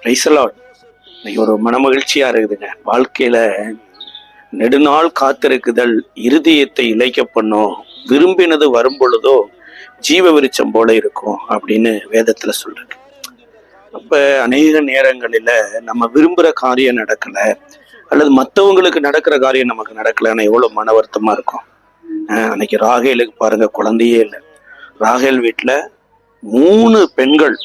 Praise the Lord. இன்னைக்கு ஒரு மனமகிழ்ச்சியா இருக்குதுங்க. வாழ்க்கையில நெடுநாள் காத்திருக்குதல் இருதயத்தை இளைக்க பண்ணும், விரும்பினது வரும் பொழுதோ ஜீவ விருட்சம் போல இருக்கும் அப்படின்னு வேதத்துல சொல்லிருக்கு. அப்ப அநேக நேரங்களில நம்ம விரும்புற காரியம் நடக்கல, அல்லது மற்றவங்களுக்கு நடக்கிற காரியம் நமக்கு நடக்கலன்னா எவ்வளவு மன வருத்தமா இருக்கும். அன்னைக்கு ராகேலுக்கு பாருங்க, குழந்தையே இல்லை. ராகேல் வீட்டுல 3 பெண்கள்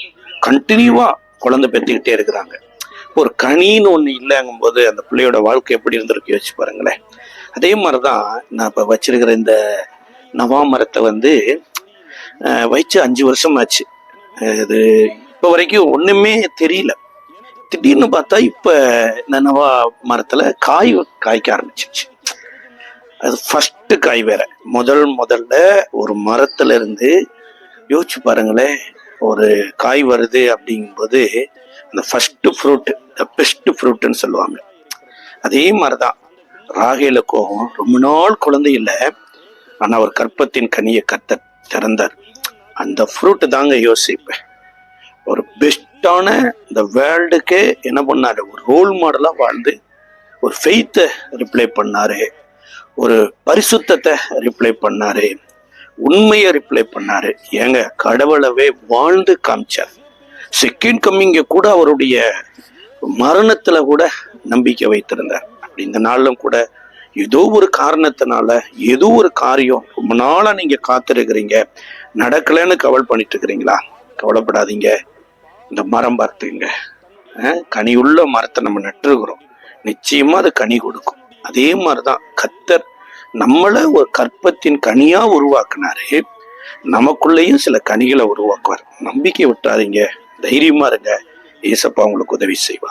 கண்டினியூவா குழந்தை பெற்றுக்கிட்டே இருக்கிறாங்க. ஒரு கனின்னு ஒண்ணு இல்லைங்கும் போது அந்த பிள்ளையோட வாழ்க்கை எப்படி இருந்திருக்கு யோசிச்சு பாருங்களேன். அதே மாதிரிதான் நான் இப்ப வச்சிருக்கிற இந்த நவா மரத்தை வச்சு 5 வருஷம் ஆச்சு. இது இப்ப வரைக்கும் ஒண்ணுமே தெரியல. திடீர்னு பார்த்தா இப்ப இந்த நவா மரத்துல காய்க்க ஆரம்பிச்சிருச்சு. அது ஃபர்ஸ்ட் காய் வேற. முதல்ல ஒரு மரத்துல இருந்து யோசிச்சு பாருங்களேன், ஒரு காய் வருது அப்படிங்கும்போது அந்த ஃபர்ஸ்ட் ஃப்ரூட், பெஸ்ட் ஃப்ரூட்னு சொல்லுவாங்க. அதே மாதிரிதான் ராகேலுக்கும் ரொம்ப நாள் குழந்தை இல்லை, ஆனா அவர் கற்பத்தின் கனியை கர்த்தர் திறந்தார். அந்த ஃப்ரூட் தாங்க யோசிப்பேன். ஒரு பெஸ்டான இந்த வேர்ல்டுக்கே என்ன பண்ணாரு, ஒரு ரோல் மாடலா வாழ்ந்து ஒரு ஃபெய்த்தை ரிப்ளை பண்ணாரு, ஒரு பரிசுத்தத்தை ரிப்ளை பண்ணாரு, உண்மையை ரிப்ளை பண்ணாரு. ஏங்க, கடவுளவே வாழ்ந்து காமிச்சார். செகண்ட் கம்மிங்க கூட அவருடைய மரணத்துல கூட நம்பிக்கை வைத்திருந்தார். அப்படி இந்த நாளும் கூட ஏதோ ஒரு காரணத்தினால ஏதோ ஒரு காரியம் ரொம்ப நாளா நீங்க காத்திருக்கிறீங்க, நடக்கலன்னு கவலை பண்ணிட்டு இருக்கிறீங்களா? கவலைப்படாதீங்க. இந்த மரம் பார்த்துங்க, கனியுள்ள மரத்தை நம்ம நட்டுருக்கிறோம், நிச்சயமா அது கனி கொடுக்கும். அதே மாதிரிதான் கர்த்தர் நம்மள ஒரு கற்பத்தின் கனியா உருவாக்குனாரு, நமக்குள்ளேயும் சில கனிகளை உருவாக்குவார். நம்பிக்கை விட்டாதீங்க, தைரியமா இருங்க. ஏசப்பா உங்களுக்கு உதவி செய்வார்.